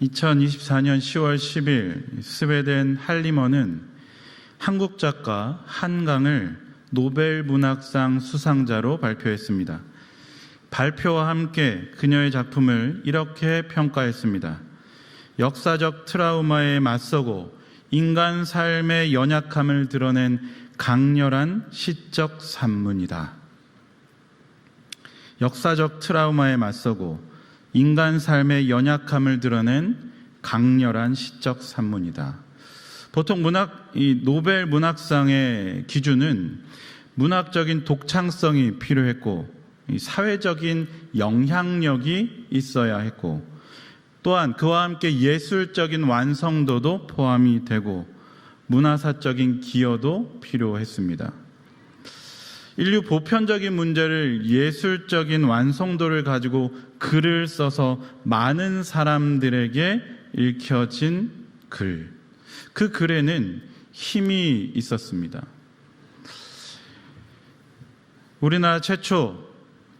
2024년 10월 10일 스웨덴 할리먼은 한국 작가 한강을 노벨 문학상 수상자로 발표했습니다. 발표와 함께 그녀의 작품을 이렇게 평가했습니다. 역사적 트라우마에 맞서고 인간 삶의 연약함을 드러낸 강렬한 시적 산문이다. 역사적 트라우마에 맞서고 인간 삶의 연약함을 드러낸 강렬한 시적 산문이다. 보통 이 노벨 문학상의 기준은 문학적인 독창성이 필요했고 사회적인 영향력이 있어야 했고 또한 그와 함께 예술적인 완성도도 포함이 되고 문화사적인 기여도 필요했습니다. 인류 보편적인 문제를 예술적인 완성도를 가지고 글을 써서 많은 사람들에게 읽혀진 글, 그 글에는 힘이 있었습니다. 우리나라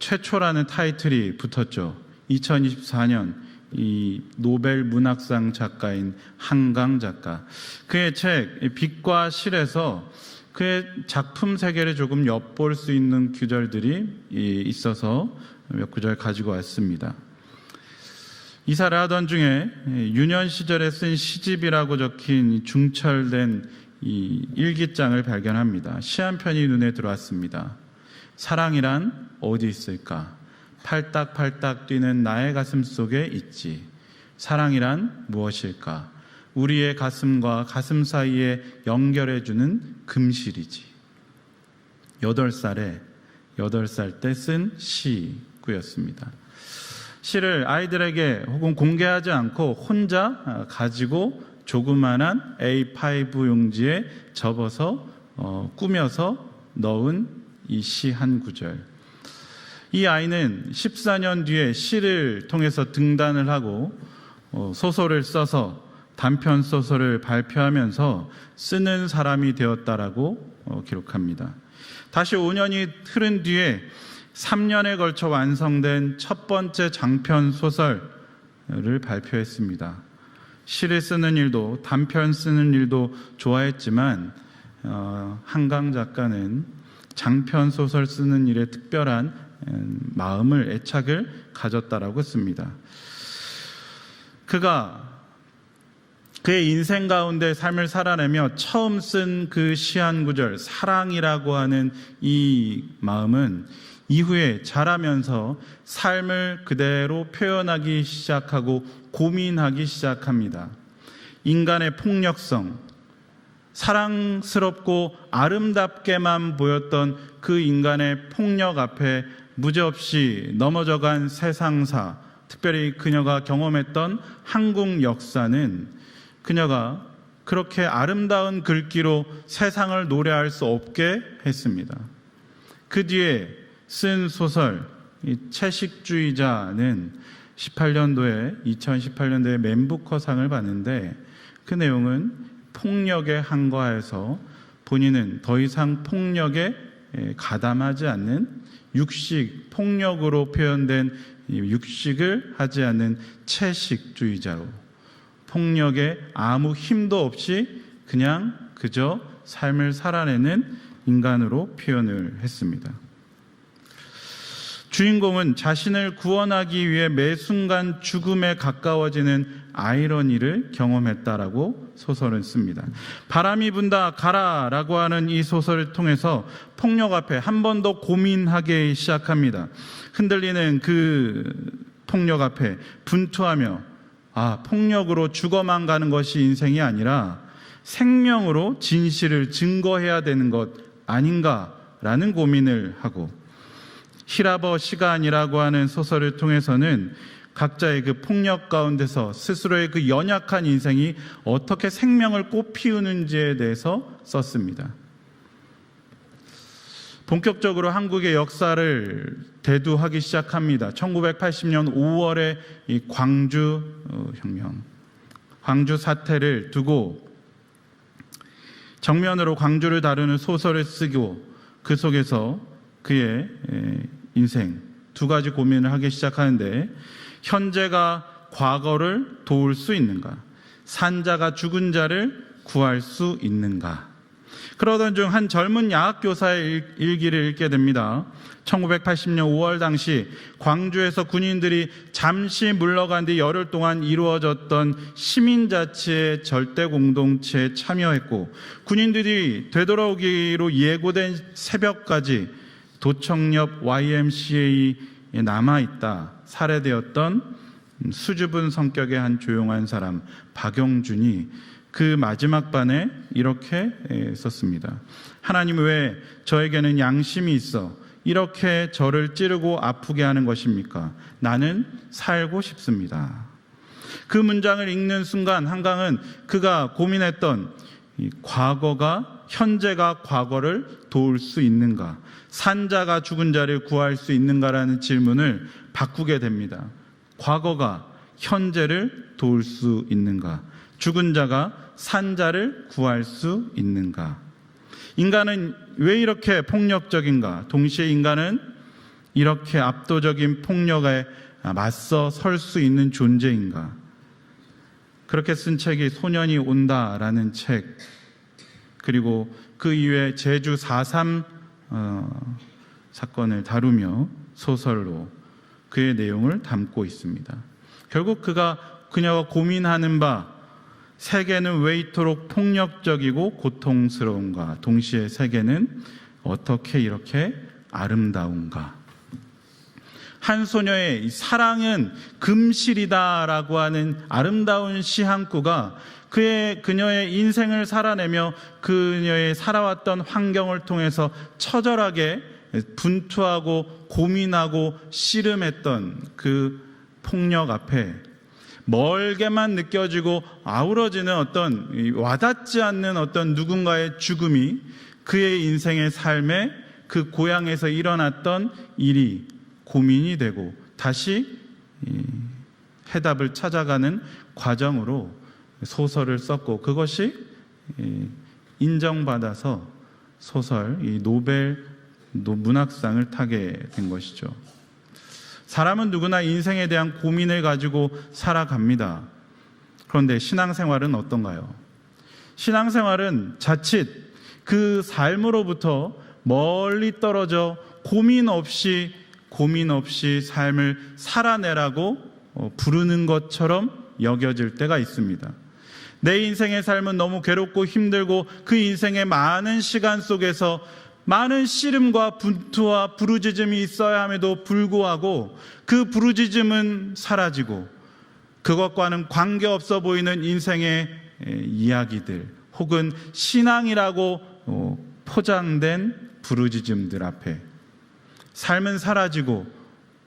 최초라는 타이틀이 붙었죠. 2024년 이 노벨 문학상 작가인 한강 작가, 그의 책 빛과 실에서 그의 작품 세계를 조금 엿볼 수 있는 구절들이 있어서 몇 구절 가지고 왔습니다. 이사를 하던 중에 유년 시절에 쓴 시집이라고 적힌 중철된 이 일기장을 발견합니다. 시 한 편이 눈에 들어왔습니다. 사랑이란 어디 있을까? 팔딱팔딱 뛰는 나의 가슴 속에 있지. 사랑이란 무엇일까? 우리의 가슴과 가슴 사이에 연결해주는 금실이지. 8살 때 쓴 시구였습니다. 시를 아이들에게 혹은 공개하지 않고 혼자 가지고 조그만한 A5 용지에 접어서 꾸며서 넣은 이 시 한 구절. 이 아이는 14년 뒤에 시를 통해서 등단을 하고 소설을 써서 단편 소설을 발표하면서 쓰는 사람이 되었다라고 기록합니다. 다시 5년이 흐른 뒤에 3년에 걸쳐 완성된 첫 번째 장편 소설을 발표했습니다. 시를 쓰는 일도 단편 쓰는 일도 좋아했지만 한강 작가는 장편 소설 쓰는 일에 특별한 마음을, 애착을 가졌다라고 씁니다. 그의 인생 가운데 삶을 살아내며 처음 쓴 그 시 한 구절, 사랑이라고 하는 이 마음은 이후에 자라면서 삶을 그대로 표현하기 시작하고 고민하기 시작합니다. 인간의 폭력성, 사랑스럽고 아름답게만 보였던 그 인간의 폭력 앞에 무죄없이 넘어져간 세상사, 특별히 그녀가 경험했던 한국 역사는 그녀가 그렇게 아름다운 글귀로 세상을 노래할 수 없게 했습니다. 그 뒤에 쓴 소설 이 채식주의자는 2018년도에 맨부커상을 받는데 그 내용은 폭력에 항거해서 본인은 더 이상 폭력에 가담하지 않는 육식, 폭력으로 표현된 육식을 하지 않는 채식주의자로 폭력에 아무 힘도 없이 그저 삶을 살아내는 인간으로 표현을 했습니다. 주인공은 자신을 구원하기 위해 매 순간 죽음에 가까워지는 아이러니를 경험했다라고 소설은 씁니다. 바람이 분다 가라라고 하는 이 소설을 통해서 폭력 앞에 한 번 더 고민하기 시작합니다. 흔들리는 그 폭력 앞에 분투하며 폭력으로 죽어만 가는 것이 인생이 아니라 생명으로 진실을 증거해야 되는 것 아닌가라는 고민을 하고, 히라버 시간이라고 하는 소설을 통해서는 각자의 그 폭력 가운데서 스스로의 그 연약한 인생이 어떻게 생명을 꽃피우는지에 대해서 썼습니다. 본격적으로 한국의 역사를 대두하기 시작합니다. 1980년 5월에 이 광주 혁명, 광주 사태를 두고 정면으로 광주를 다루는 소설을 쓰고 그 속에서 그의 인생 두 가지 고민을 하기 시작하는데, 현재가 과거를 도울 수 있는가? 산자가 죽은 자를 구할 수 있는가? 그러던 중 한 젊은 야학교사의 일기를 읽게 됩니다. 1980년 5월 당시 광주에서 군인들이 잠시 물러간 뒤 열흘 동안 이루어졌던 시민자치의 절대 공동체에 참여했고, 군인들이 되돌아오기로 예고된 새벽까지 도청 옆 YMCA에 남아있다 살해되었던 수줍은 성격의 한 조용한 사람 박영준이 그 마지막 반에 이렇게 썼습니다. 하나님, 왜 저에게는 양심이 있어 이렇게 저를 찌르고 아프게 하는 것입니까? 나는 살고 싶습니다. 그 문장을 읽는 순간 한강은 그가 고민했던 이 과거가, 현재가 과거를 도울 수 있는가, 산자가 죽은 자를 구할 수 있는가라는 질문을 바꾸게 됩니다. 과거가 현재를 도울 수 있는가, 죽은 자가 산자를 구할 수 있는가? 인간은 왜 이렇게 폭력적인가? 동시에 인간은 이렇게 압도적인 폭력에 맞서 설 수 있는 존재인가? 그렇게 쓴 책이 소년이 온다라는 책, 그리고 그 이후에 제주 4.3 사건을 다루며 소설로 그의 내용을 담고 있습니다. 결국 그녀가 고민하는 바, 세계는 왜 이토록 폭력적이고 고통스러운가? 동시에 세계는 어떻게 이렇게 아름다운가? 한 소녀의 사랑은 금실이다라고 하는 아름다운 시 한 구가 그녀의 인생을 살아내며 그녀의 살아왔던 환경을 통해서 처절하게 분투하고 고민하고 씨름했던 그 폭력 앞에 멀게만 느껴지고 아우러지는 어떤 와닿지 않는 어떤 누군가의 죽음이 그의 인생의 삶에 그 고향에서 일어났던 일이 고민이 되고 다시 해답을 찾아가는 과정으로 소설을 썼고, 그것이 인정받아서 소설 노벨 문학상을 타게 된 것이죠. 사람은 누구나 인생에 대한 고민을 가지고 살아갑니다. 그런데 신앙생활은 어떤가요? 신앙생활은 자칫 그 삶으로부터 멀리 떨어져 고민 없이 삶을 살아내라고 부르는 것처럼 여겨질 때가 있습니다. 내 인생의 삶은 너무 괴롭고 힘들고 그 인생의 많은 시간 속에서 많은 씨름과 분투와 부르짖음이 있어야 함에도 불구하고 그 부르짖음은 사라지고 그것과는 관계없어 보이는 인생의 이야기들 혹은 신앙이라고 포장된 부르짖음들 앞에 삶은 사라지고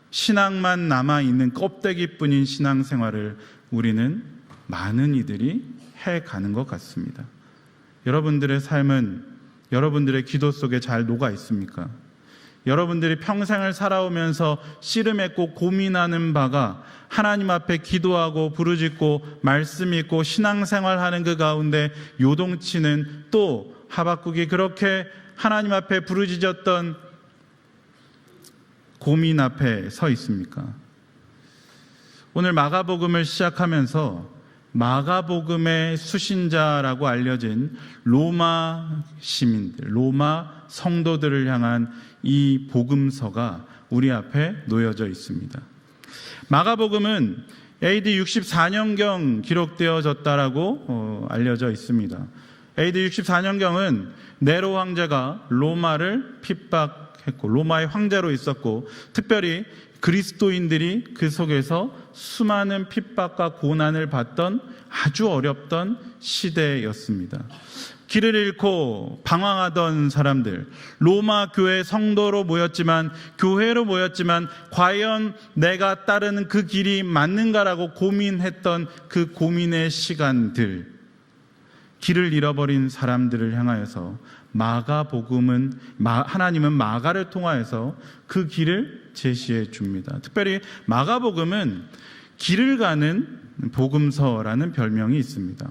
신앙만 남아있는 껍데기뿐인 신앙생활을 우리는 많은 이들이 해가는 것 같습니다. 여러분들의 삶은 여러분들의 기도 속에 잘 녹아 있습니까? 여러분들이 평생을 살아오면서 씨름했고 고민하는 바가 하나님 앞에 기도하고 부르짖고 말씀 읽고 신앙생활하는 그 가운데 요동치는, 또 하박국이 그렇게 하나님 앞에 부르짖었던 고민 앞에 서 있습니까? 오늘 마가복음을 시작하면서 마가복음의 수신자라고 알려진 로마 시민들, 로마 성도들을 향한 이 복음서가 우리 앞에 놓여져 있습니다. 마가복음은 AD 64년경 기록되어졌다라고 알려져 있습니다. AD 64년경은 네로 황제가 로마를 핍박했고 로마의 황제로 있었고, 특별히 그리스도인들이 그 속에서 수많은 핍박과 고난을 받던 아주 어렵던 시대였습니다. 길을 잃고 방황하던 사람들, 로마 교회 성도로 모였지만, 교회로 모였지만 과연 내가 따르는 그 길이 맞는가라고 고민했던 그 고민의 시간들, 길을 잃어버린 사람들을 향하여서 하나님은 마가를 통하여서 그 길을 제시해 줍니다. 특별히 마가복음은 길을 가는 복음서라는 별명이 있습니다.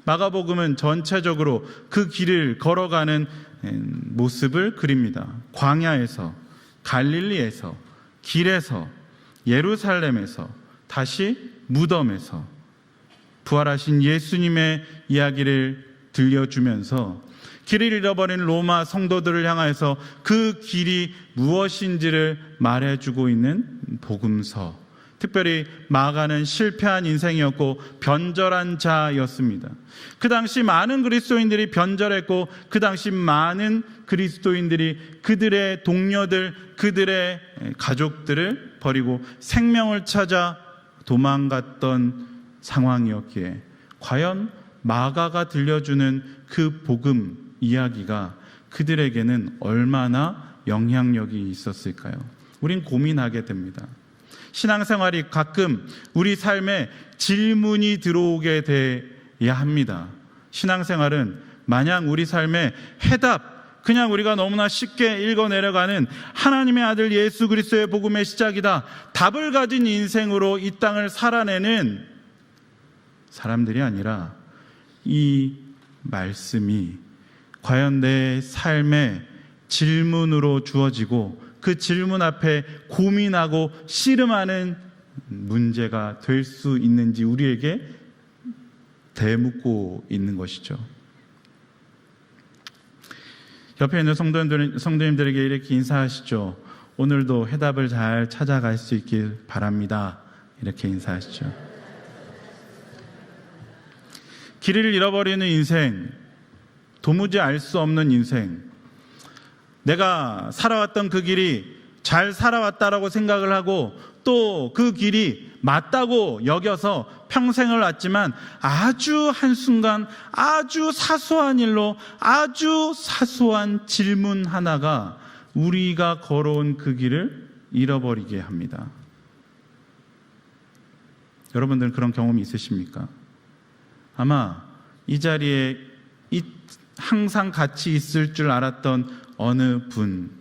마가복음은 전체적으로 그 길을 걸어가는 모습을 그립니다. 광야에서, 갈릴리에서, 길에서, 예루살렘에서, 다시 무덤에서 부활하신 예수님의 이야기를 들려주면서 길을 잃어버린 로마 성도들을 향하여서 그 길이 무엇인지를 말해주고 있는 복음서. 특별히 마가는 실패한 인생이었고 변절한 자였습니다. 그 당시 많은 그리스도인들이 변절했고 그 당시 많은 그리스도인들이 그들의 동료들, 그들의 가족들을 버리고 생명을 찾아 도망갔던 상황이었기에 과연 마가가 들려주는 그 복음 이야기가 그들에게는 얼마나 영향력이 있었을까요? 우린 고민하게 됩니다. 신앙생활이 가끔 우리 삶에 질문이 들어오게 돼야 합니다. 신앙생활은 마냥 우리 삶에 해답, 그냥 우리가 너무나 쉽게 읽어 내려가는 하나님의 아들 예수 그리스도의 복음의 시작이다, 답을 가진 인생으로 이 땅을 살아내는 사람들이 아니라 이 말씀이 과연 내 삶의 질문으로 주어지고 그 질문 앞에 고민하고 씨름하는 문제가 될 수 있는지 우리에게 대묻고 있는 것이죠. 옆에 있는 성도님들에게 이렇게 인사하시죠. 오늘도 해답을 잘 찾아갈 수 있길 바랍니다. 이렇게 인사하시죠. 길을 잃어버리는 인생, 도무지 알 수 없는 인생, 내가 살아왔던 그 길이 잘 살아왔다라고 생각을 하고 또 그 길이 맞다고 여겨서 평생을 왔지만 아주 한순간 아주 사소한 일로 아주 사소한 질문 하나가 우리가 걸어온 그 길을 잃어버리게 합니다. 여러분들은 그런 경험이 있으십니까? 아마 이 자리에 항상 같이 있을 줄 알았던 어느 분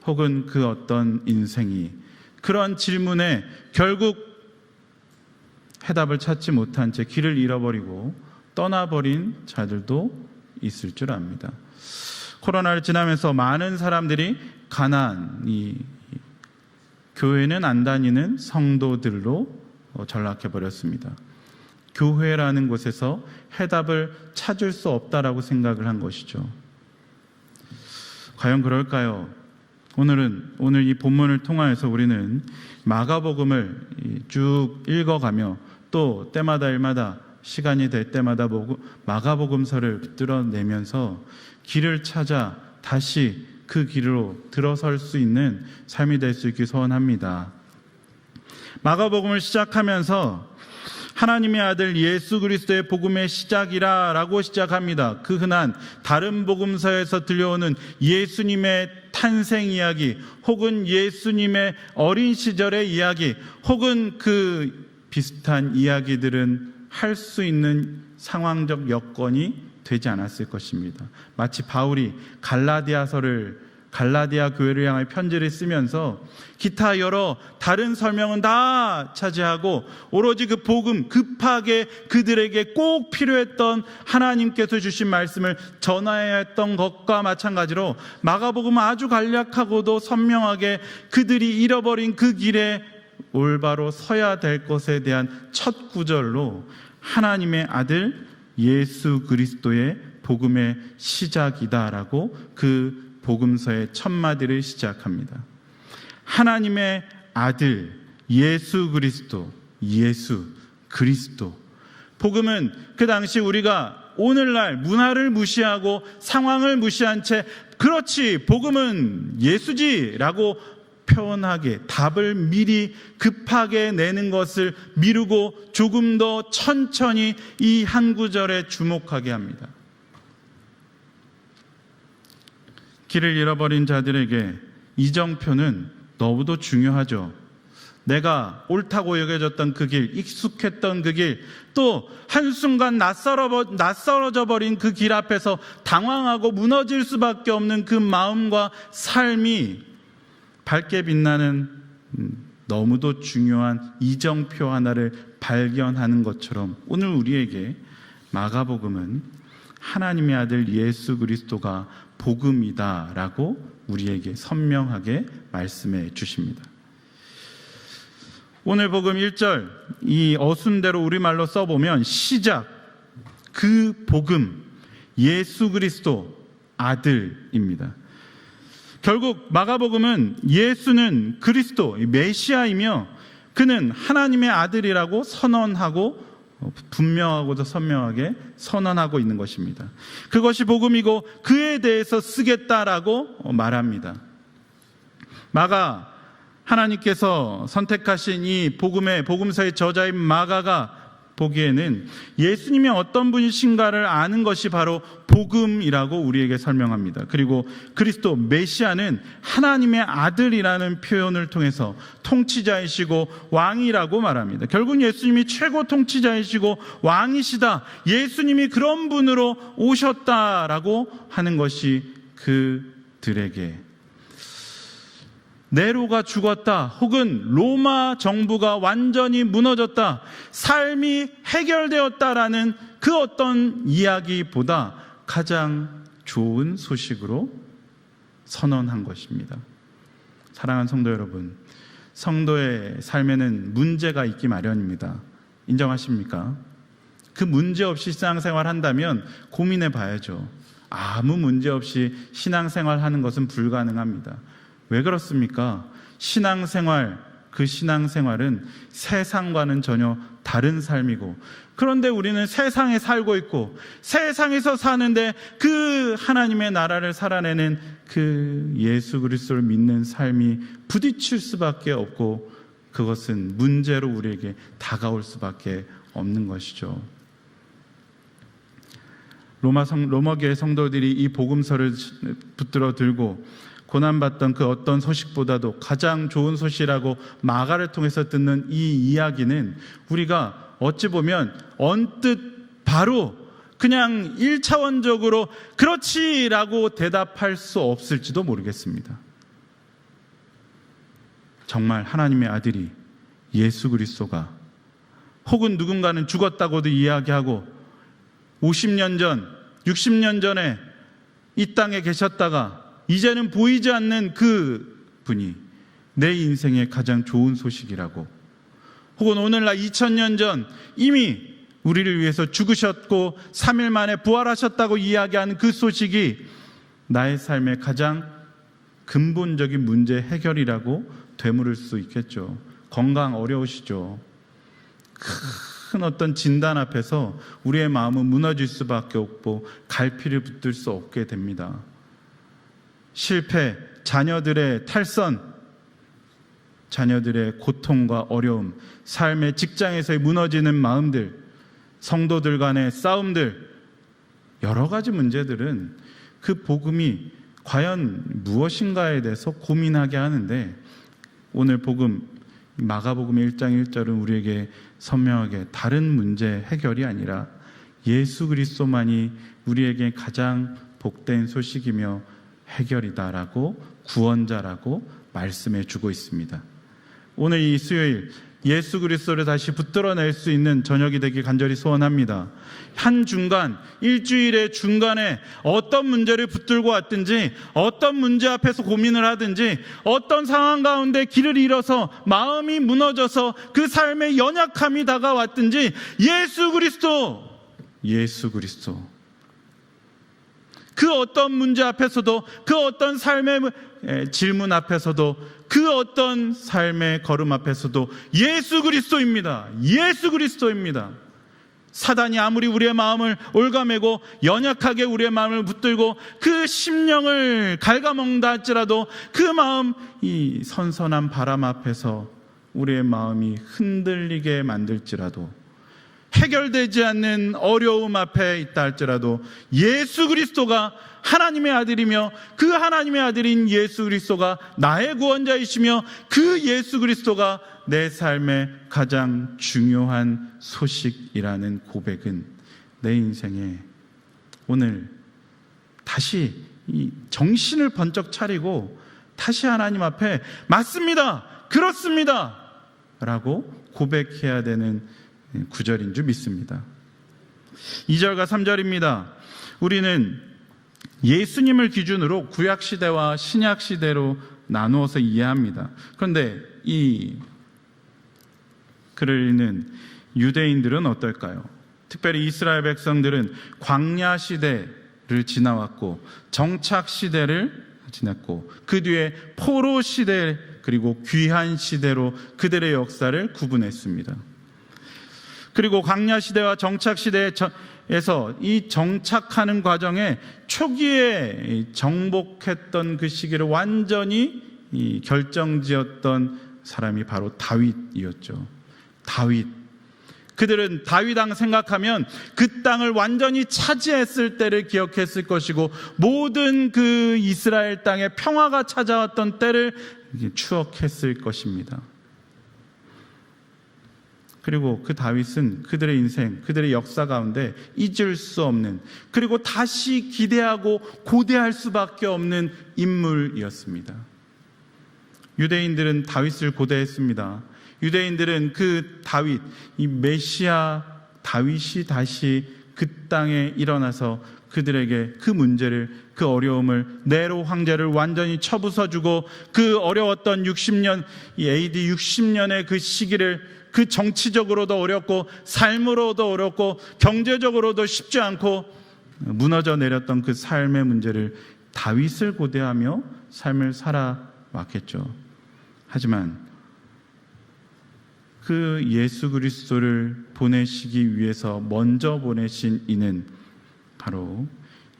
혹은 그 어떤 인생이 그런 질문에 결국 해답을 찾지 못한 채 길을 잃어버리고 떠나버린 자들도 있을 줄 압니다. 코로나를 지나면서 많은 사람들이 가난, 교회는 안 다니는 성도들로 전락해버렸습니다. 교회라는 곳에서 해답을 찾을 수 없다라고 생각을 한 것이죠. 과연 그럴까요? 오늘 이 본문을 통하여서 우리는 마가복음을 쭉 읽어가며 또 때마다 일마다 시간이 될 때마다 마가복음서를 붙들어내면서 길을 찾아 다시 그 길로 들어설 수 있는 삶이 될 수 있길 소원합니다. 마가복음을 시작하면서 하나님의 아들 예수 그리스도의 복음의 시작이라 라고 시작합니다. 그 흔한 다른 복음서에서 들려오는 예수님의 탄생 이야기 혹은 예수님의 어린 시절의 이야기 혹은 그 비슷한 이야기들은 할 수 있는 상황적 여건이 되지 않았을 것입니다. 마치 바울이 갈라디아 교회를 향해 편지를 쓰면서 기타 여러 다른 설명은 다 차지하고 오로지 그 복음, 급하게 그들에게 꼭 필요했던 하나님께서 주신 말씀을 전하여야 했던 것과 마찬가지로 마가복음은 아주 간략하고도 선명하게 그들이 잃어버린 그 길에 올바로 서야 될 것에 대한 첫 구절로 하나님의 아들 예수 그리스도의 복음의 시작이다라고 그 복음서의 첫 마디를 시작합니다. 하나님의 아들 예수 그리스도, 예수 그리스도. 복음은 그 당시 우리가 오늘날 문화를 무시하고 상황을 무시한 채 그렇지 복음은 예수지라고 표현하게 답을 미리 급하게 내는 것을 미루고 조금 더 천천히 이 한 구절에 주목하게 합니다. 길을 잃어버린 자들에게 이정표는 너무도 중요하죠. 내가 옳다고 여겨졌던 그 길, 익숙했던 그 길, 또 한순간 낯설어져 버린 그 길 앞에서 당황하고 무너질 수밖에 없는 그 마음과 삶이 밝게 빛나는 너무도 중요한 이정표 하나를 발견하는 것처럼 오늘 우리에게 마가복음은 하나님의 아들 예수 그리스도가 복음이다라고 우리에게 선명하게 말씀해 주십니다. 오늘 복음 1절 이 어순대로 우리말로 써보면 시작, 그 복음, 예수 그리스도 아들입니다. 결국 마가복음은 예수는 그리스도, 메시아이며 그는 하나님의 아들이라고 선언하고 분명하고도 선명하게 선언하고 있는 것입니다. 그것이 복음이고 그에 대해서 쓰겠다라고 말합니다. 마가, 하나님께서 선택하신 이 복음서의 저자인 마가가 보기에는 예수님이 어떤 분이신가를 아는 것이 바로 복음이라고 우리에게 설명합니다. 그리고 그리스도 메시아는 하나님의 아들이라는 표현을 통해서 통치자이시고 왕이라고 말합니다. 결국 예수님이 최고 통치자이시고 왕이시다, 예수님이 그런 분으로 오셨다라고 하는 것이 그들에게 네로가 죽었다, 혹은 로마 정부가 완전히 무너졌다, 삶이 해결되었다라는 그 어떤 이야기보다 가장 좋은 소식으로 선언한 것입니다. 사랑하는 성도 여러분, 성도의 삶에는 문제가 있기 마련입니다. 인정하십니까? 그 문제 없이 신앙생활 한다면 고민해 봐야죠. 아무 문제 없이 신앙생활 하는 것은 불가능합니다. 왜 그렇습니까? 신앙생활, 그 신앙생활은 세상과는 전혀 다른 삶이고, 그런데 우리는 세상에 살고 있고 세상에서 사는데 그 하나님의 나라를 살아내는 그 예수 그리스도를 믿는 삶이 부딪힐 수밖에 없고, 그것은 문제로 우리에게 다가올 수밖에 없는 것이죠. 로마교회 성도들이 이 복음서를 붙들어 들고 고난받던 그 어떤 소식보다도 가장 좋은 소식이라고 마가를 통해서 듣는 이 이야기는 우리가 어찌 보면 언뜻 바로 그냥 1차원적으로 그렇지라고 대답할 수 없을지도 모르겠습니다. 정말 하나님의 아들이 예수 그리스도가, 혹은 누군가는 죽었다고도 이야기하고 50년 전, 60년 전에 이 땅에 계셨다가 이제는 보이지 않는 그 분이 내 인생의 가장 좋은 소식이라고, 혹은 오늘날 2000년 전 이미 우리를 위해서 죽으셨고 3일 만에 부활하셨다고 이야기하는 그 소식이 나의 삶의 가장 근본적인 문제 해결이라고 되물을 수 있겠죠. 건강 어려우시죠? 큰 어떤 진단 앞에서 우리의 마음은 무너질 수밖에 없고 갈피를 붙들 수 없게 됩니다. 실패, 자녀들의 탈선, 자녀들의 고통과 어려움, 삶의 직장에서의 무너지는 마음들, 성도들 간의 싸움들, 여러 가지 문제들은 그 복음이 과연 무엇인가에 대해서 고민하게 하는데, 오늘 복음, 마가복음의 1장 1절은 우리에게 선명하게 다른 문제 해결이 아니라 예수 그리스도만이 우리에게 가장 복된 소식이며 해결이다라고, 구원자라고 말씀해 주고 있습니다. 오늘 이 수요일 예수 그리스도를 다시 붙들어낼 수 있는 저녁이 되길 간절히 소원합니다. 한 중간, 일주일의 중간에 어떤 문제를 붙들고 왔든지, 어떤 문제 앞에서 고민을 하든지, 어떤 상황 가운데 길을 잃어서 마음이 무너져서 그 삶에 연약함이 다가왔든지, 예수 그리스도, 예수 그리스도, 그 어떤 문제 앞에서도, 그 어떤 삶의 질문 앞에서도, 그 어떤 삶의 걸음 앞에서도 예수 그리스도입니다. 예수 그리스도입니다. 사단이 아무리 우리의 마음을 올가매고 연약하게 우리의 마음을 붙들고 그 심령을 갉아먹는다 할지라도, 그 마음, 이 선선한 바람 앞에서 우리의 마음이 흔들리게 만들지라도, 해결되지 않는 어려움 앞에 있다 할지라도 예수 그리스도가 하나님의 아들이며 그 하나님의 아들인 예수 그리스도가 나의 구원자이시며 그 예수 그리스도가 내 삶의 가장 중요한 소식이라는 고백은 내 인생에 오늘 다시 이 정신을 번쩍 차리고 다시 하나님 앞에 맞습니다, 그렇습니다 라고 고백해야 되는 구절인 줄 믿습니다. 2절과 3절입니다. 우리는 예수님을 기준으로 구약시대와 신약시대로 나누어서 이해합니다. 그런데 이 글을 읽는 유대인들은 어떨까요? 특별히 이스라엘 백성들은 광야 시대를 지나왔고 정착 시대를 지났고 그 뒤에 포로 시대 그리고 귀한 시대로 그들의 역사를 구분했습니다. 그리고 광야 시대와 정착 시대에서 이 정착하는 과정에 초기에 정복했던 그 시기를 완전히 결정지었던 사람이 바로 다윗이었죠. 다윗. 그들은 다윗 왕 생각하면 그 땅을 완전히 차지했을 때를 기억했을 것이고 모든 그 이스라엘 땅에 평화가 찾아왔던 때를 추억했을 것입니다. 그리고 그 다윗은 그들의 인생, 그들의 역사 가운데 잊을 수 없는, 그리고 다시 기대하고 고대할 수밖에 없는 인물이었습니다. 유대인들은 다윗을 고대했습니다. 유대인들은 그 다윗, 이 메시아 다윗이 다시 그 땅에 일어나서 그들에게 그 문제를, 그 어려움을, 네로 황제를 완전히 쳐부숴주고 그 어려웠던 60년, 이 AD 60년의 그 시기를, 그 정치적으로도 어렵고 삶으로도 어렵고 경제적으로도 쉽지 않고 무너져 내렸던 그 삶의 문제를 다윗을 고대하며 삶을 살아왔겠죠. 하지만 그 예수 그리스도를 보내시기 위해서 먼저 보내신 이는 바로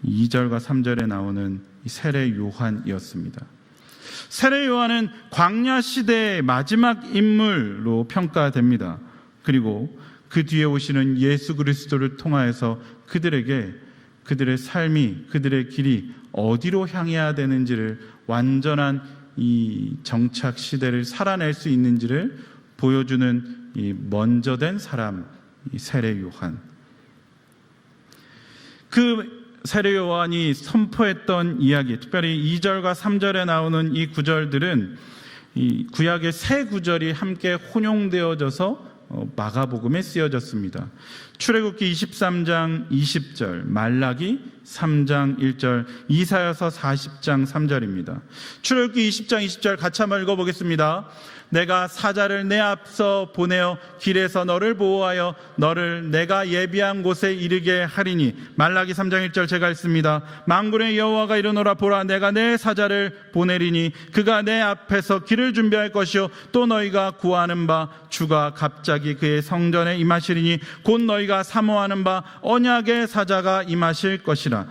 2절과 3절에 나오는 세례 요한이었습니다. 세례 요한은 광야 시대의 마지막 인물로 평가됩니다. 그리고 그 뒤에 오시는 예수 그리스도를 통하여서 그들에게 그들의 삶이, 그들의 길이 어디로 향해야 되는지를, 완전한 이 정착 시대를 살아낼 수 있는지를 보여주는 이 먼저 된 사람, 이 세례 요한. 그 세례 요한이 선포했던 이야기, 특별히 2절과 3절에 나오는 이 구절들은 이 구약의 세 구절이 함께 혼용되어져서 마가복음에 쓰여졌습니다. 출애굽기 23장 20절, 말라기 3장 1절, 이사야서 40장 3절입니다. 출애굽기 20장 20절 같이 한번 읽어보겠습니다. 내가 사자를 내 앞서 보내어 길에서 너를 보호하여 너를 내가 예비한 곳에 이르게 하리니. 말라기 3장 1절 제가 읽습니다. 만군의 여호와가 이르노라. 보라, 내가 내 사자를 보내리니 그가 내 앞에서 길을 준비할 것이요 또 너희가 구하는 바 주가 갑자기 그의 성전에 임하시리니 곧 너희가 사모하는 바 언약의 사자가 임하실 것이라.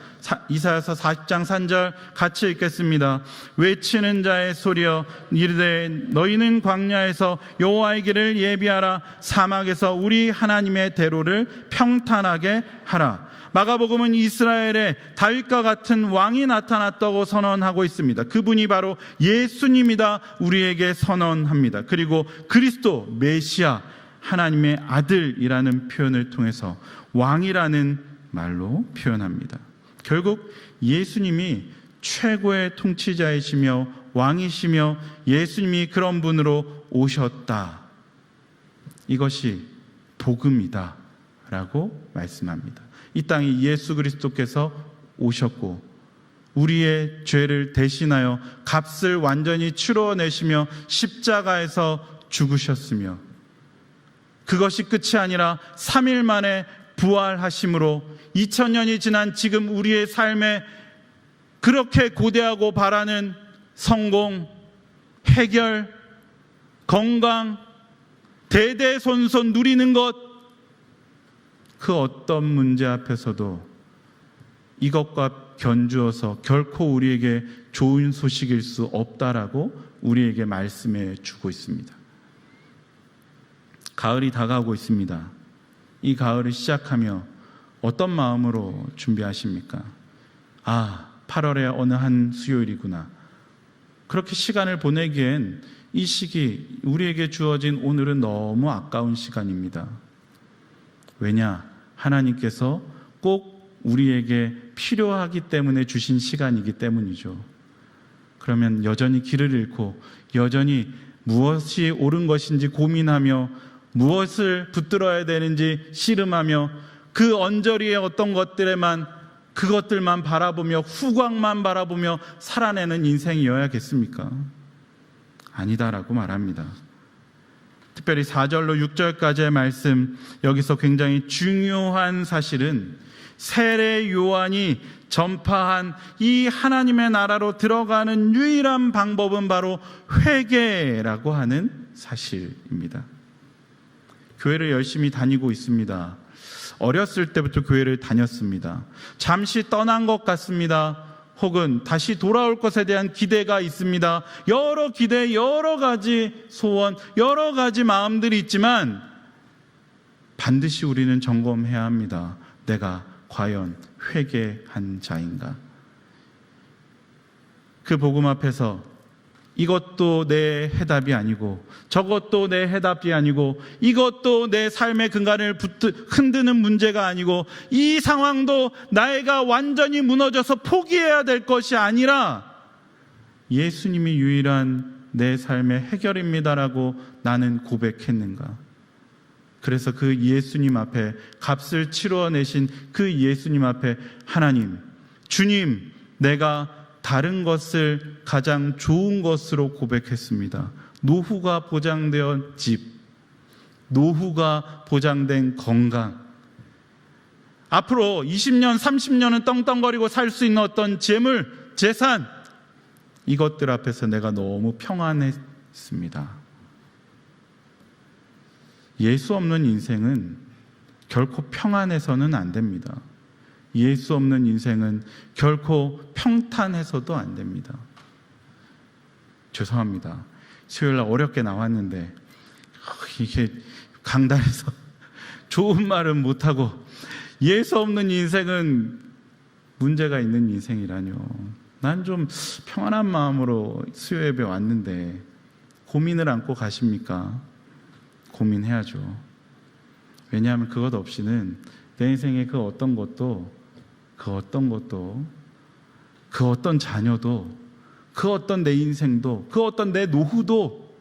이사야서 40장 3절 같이 읽겠습니다. 외치는 자의 소리여 이르되 너희는 광야에서 여호와의 길을 예비하라. 사막에서 우리 하나님의 대로를 평탄하게 하라. 마가복음은 이스라엘에 다윗과 같은 왕이 나타났다고 선언하고 있습니다. 그분이 바로 예수님이다 우리에게 선언합니다. 그리고 그리스도 메시아 하나님의 아들이라는 표현을 통해서 왕이라는 말로 표현합니다. 결국 예수님이 최고의 통치자이시며 왕이시며 예수님이 그런 분으로 오셨다. 이것이 복음이다 라고 말씀합니다. 이 땅에 예수 그리스도께서 오셨고 우리의 죄를 대신하여 값을 완전히 치러내시며 십자가에서 죽으셨으며 그것이 끝이 아니라 3일 만에 부활하심으로 2000년이 지난 지금 우리의 삶에 그렇게 고대하고 바라는 성공, 해결, 건강, 대대손손 누리는 것, 그 어떤 문제 앞에서도 이것과 견주어서 결코 우리에게 좋은 소식일 수 없다라고 우리에게 말씀해 주고 있습니다. 가을이 다가오고 있습니다. 이 가을을 시작하며 어떤 마음으로 준비하십니까? 8월의 어느 한 수요일이구나. 그렇게 시간을 보내기엔 이 시기, 우리에게 주어진 오늘은 너무 아까운 시간입니다. 왜냐? 하나님께서 꼭 우리에게 필요하기 때문에 주신 시간이기 때문이죠. 그러면 여전히 길을 잃고 여전히 무엇이 옳은 것인지 고민하며 무엇을 붙들어야 되는지 씨름하며 그 언저리의 어떤 그것들만 바라보며 후광만 바라보며 살아내는 인생이어야겠습니까? 아니다라고 말합니다. 특별히 4절로 6절까지의 말씀, 여기서 굉장히 중요한 사실은 세례 요한이 전파한 이 하나님의 나라로 들어가는 유일한 방법은 바로 회개라고 하는 사실입니다. 교회를 열심히 다니고 있습니다. 어렸을 때부터 교회를 다녔습니다. 잠시 떠난 것 같습니다. 혹은 다시 돌아올 것에 대한 기대가 있습니다. 여러 기대, 여러 가지 소원, 여러 가지 마음들이 있지만 반드시 우리는 점검해야 합니다. 내가 과연 회개한 자인가? 그 복음 앞에서 이것도 내 해답이 아니고 저것도 내 해답이 아니고 이것도 내 삶의 근간을 흔드는 문제가 아니고 이 상황도 나이가 완전히 무너져서 포기해야 될 것이 아니라 예수님이 유일한 내 삶의 해결입니다라고 나는 고백했는가? 그래서 그 예수님 앞에 값을 치루어내신 그 예수님 앞에 하나님, 주님, 내가 다른 것을 가장 좋은 것으로 고백했습니다. 노후가 보장된 집, 노후가 보장된 건강, 앞으로 20년, 30년은 떵떵거리고 살 수 있는 어떤 재물, 재산, 이것들 앞에서 내가 너무 평안했습니다. 예수 없는 인생은 결코 평안해서는 안 됩니다. 예수 없는 인생은 결코 평탄해서도 안 됩니다. 죄송합니다. 수요일날 어렵게 나왔는데 이게 강단에서 좋은 말은 못하고 예수 없는 인생은 문제가 있는 인생이라뇨. 난 좀 평안한 마음으로 수요 예배 왔는데 고민을 안고 가십니까? 고민해야죠. 왜냐하면 그것 없이는 내 인생의 그 어떤 것도 그 어떤 자녀도, 그 어떤 내 인생도, 그 어떤 내 노후도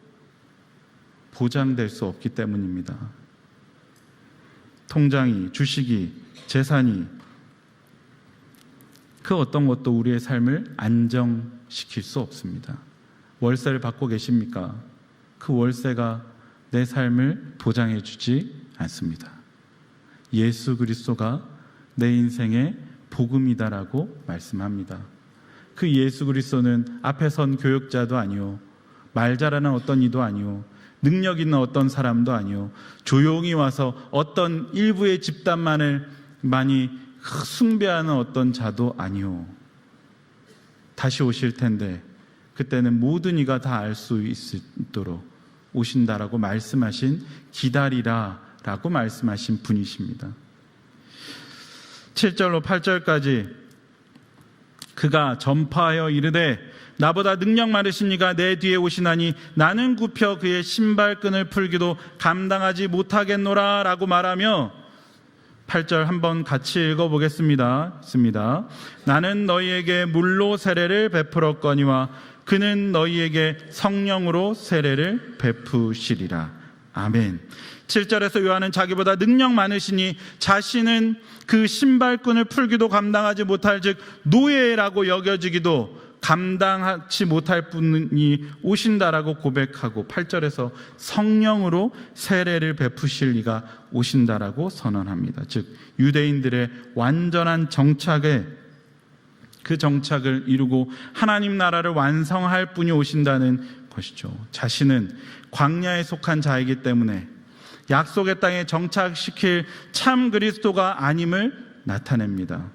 보장될 수 없기 때문입니다. 통장이, 주식이, 재산이, 그 어떤 것도 우리의 삶을 안정시킬 수 없습니다. 월세를 받고 계십니까? 그 월세가 내 삶을 보장해 주지 않습니다. 예수 그리스도가 내 인생의 복음이다라고 말씀합니다. 그 예수 그리스도는 앞에 선 교역자도 아니요, 말 잘하는 어떤 이도 아니요, 능력 있는 어떤 사람도 아니요, 조용히 와서 어떤 일부의 집단만을 많이 숭배하는 어떤 자도 아니요, 다시 오실 텐데 그때는 모든 이가 다 알 수 있도록 오신다라고 말씀하신, 기다리라 라고 말씀하신 분이십니다. 7절로 8절까지 그가 전파하여 이르되 나보다 능력 많으신 이가 내 뒤에 오시나니 나는 굽혀 그의 신발끈을 풀기도 감당하지 못하겠노라 라고 말하며 8절 한번 같이 읽어보겠습니다. 나는 너희에게 물로 세례를 베풀었거니와 그는 너희에게 성령으로 세례를 베푸시리라. 아멘. 7절에서 요한은 자기보다 능력 많으시니 자신은 그 신발끈을 풀기도 감당하지 못할 즉 노예라고 여겨지기도 감당하지 못할 분이 오신다라고 고백하고 8절에서 성령으로 세례를 베푸실 이가 오신다라고 선언합니다. 즉 유대인들의 완전한 정착에, 그 정착을 이루고 하나님 나라를 완성할 분이 오신다는 것이죠. 자신은 광야에 속한 자이기 때문에 약속의 땅에 정착시킬 참 그리스도가 아님을 나타냅니다.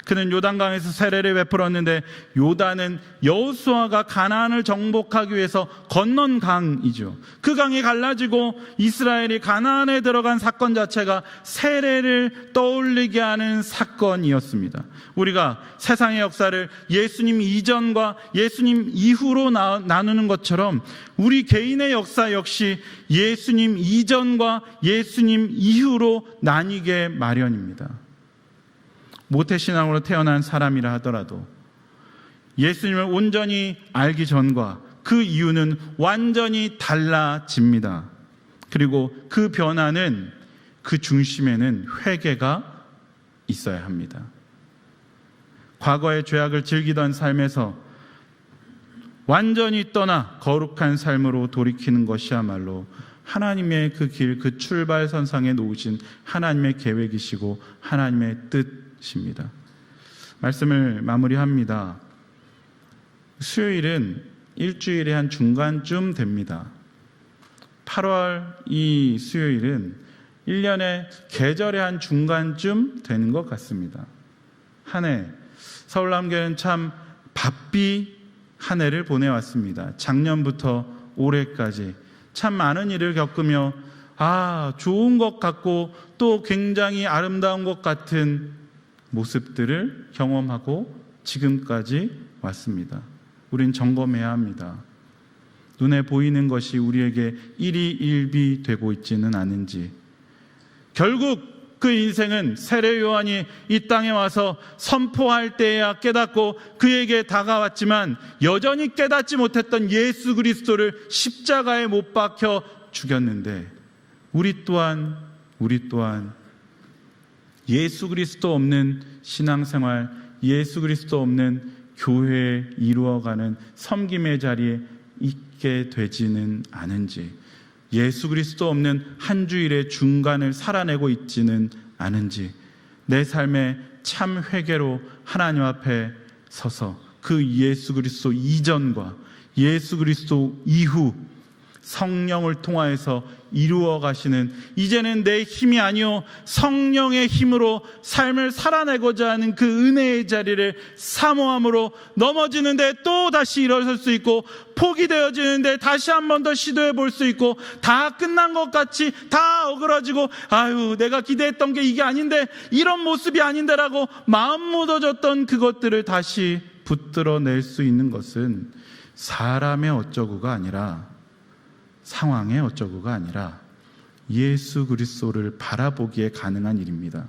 그는 요단강에서 세례를 베풀었는데 요단은 여호수아가 가나안을 정복하기 위해서 건넌 강이죠. 그 강이 갈라지고 이스라엘이 가나안에 들어간 사건 자체가 세례를 떠올리게 하는 사건이었습니다. 우리가 세상의 역사를 예수님 이전과 예수님 이후로 나누는 것처럼 우리 개인의 역사 역시 예수님 이전과 예수님 이후로 나뉘게 마련입니다. 모태신앙으로 태어난 사람이라 하더라도 예수님을 온전히 알기 전과 그 이유는 완전히 달라집니다. 그리고 그 변화는, 그 중심에는 회개가 있어야 합니다. 과거의 죄악을 즐기던 삶에서 완전히 떠나 거룩한 삶으로 돌이키는 것이야말로 하나님의 그 길, 그 출발선상에 놓으신 하나님의 계획이시고 하나님의 뜻입니다. 말씀을 마무리합니다. 수요일은 일주일의 한 중간쯤 됩니다. 8월 이 수요일은 1년의 계절의 한 중간쯤 되는 것 같습니다. 한 해, 서울남교회는 참 바삐 한 해를 보내왔습니다. 작년부터 올해까지 참 많은 일을 겪으며 좋은 것 같고 또 굉장히 아름다운 것 같은 모습들을 경험하고 지금까지 왔습니다. 우린 점검해야 합니다. 눈에 보이는 것이 우리에게 일희일비 되고 있지는 않은지, 결국 그 인생은 세례 요한이 이 땅에 와서 선포할 때에야 깨닫고 그에게 다가왔지만 여전히 깨닫지 못했던 예수 그리스도를 십자가에 못 박혀 죽였는데, 우리 또한 예수 그리스도 없는 신앙생활, 예수 그리스도 없는 교회에 이루어가는 섬김의 자리에 있게 되지는 않은지, 예수 그리스도 없는 한 주일의 중간을 살아내고 있지는 않은지, 내 삶의 참 회개로 하나님 앞에 서서 그 예수 그리스도 이전과 예수 그리스도 이후 성령을 통하여서 이루어 가시는, 이제는 내 힘이 아니요 성령의 힘으로 삶을 살아내고자 하는 그 은혜의 자리를 사모함으로 넘어지는데 또 다시 일어설 수 있고, 포기되어지는데 다시 한 번 더 시도해 볼 수 있고, 다 끝난 것 같이 다 어그러지고 내가 기대했던 게 이게 아닌데, 이런 모습이 아닌데라고 마음 무너졌던 그것들을 다시 붙들어낼 수 있는 것은 사람의 어쩌구가 아니라, 상황의 어쩌구가 아니라 예수 그리스도를 바라보기에 가능한 일입니다.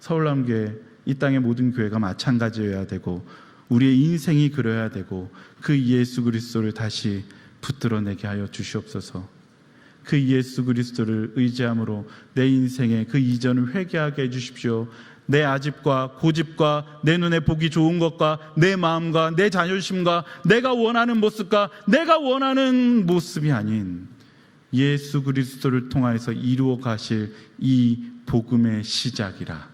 서울남교회, 이 땅의 모든 교회가 마찬가지여야 되고, 우리의 인생이 그려야 되고, 그 예수 그리스도를 다시 붙들어내게 하여 주시옵소서. 그 예수 그리스도를 의지함으로 내 인생의 그 이전을 회개하게 해주십시오. 내 아집과 고집과 내 눈에 보기 좋은 것과 내 마음과 내 자존심과 내가 원하는 모습과 내가 원하는 모습이 아닌 예수 그리스도를 통하여서 이루어 가실 이 복음의 시작이라.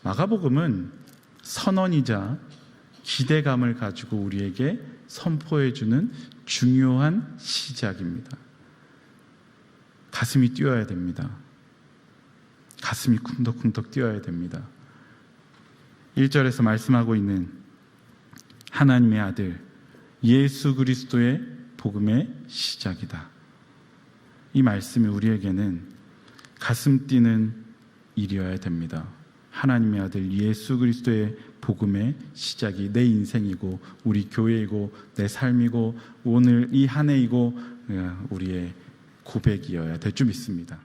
마가복음은 선언이자 기대감을 가지고 우리에게 선포해 주는 중요한 시작입니다. 가슴이 뛰어야 됩니다. 가슴이 쿵덕쿵덕 뛰어야 됩니다. 1절에서 말씀하고 있는 하나님의 아들 예수 그리스도의 복음의 시작이다. 이 말씀이 우리에게는 가슴 뛰는 일이어야 됩니다. 하나님의 아들 예수 그리스도의 복음의 시작이 내 인생이고 우리 교회이고 내 삶이고 오늘 이 한 해이고 우리의 고백이어야 될 줄 믿습니다.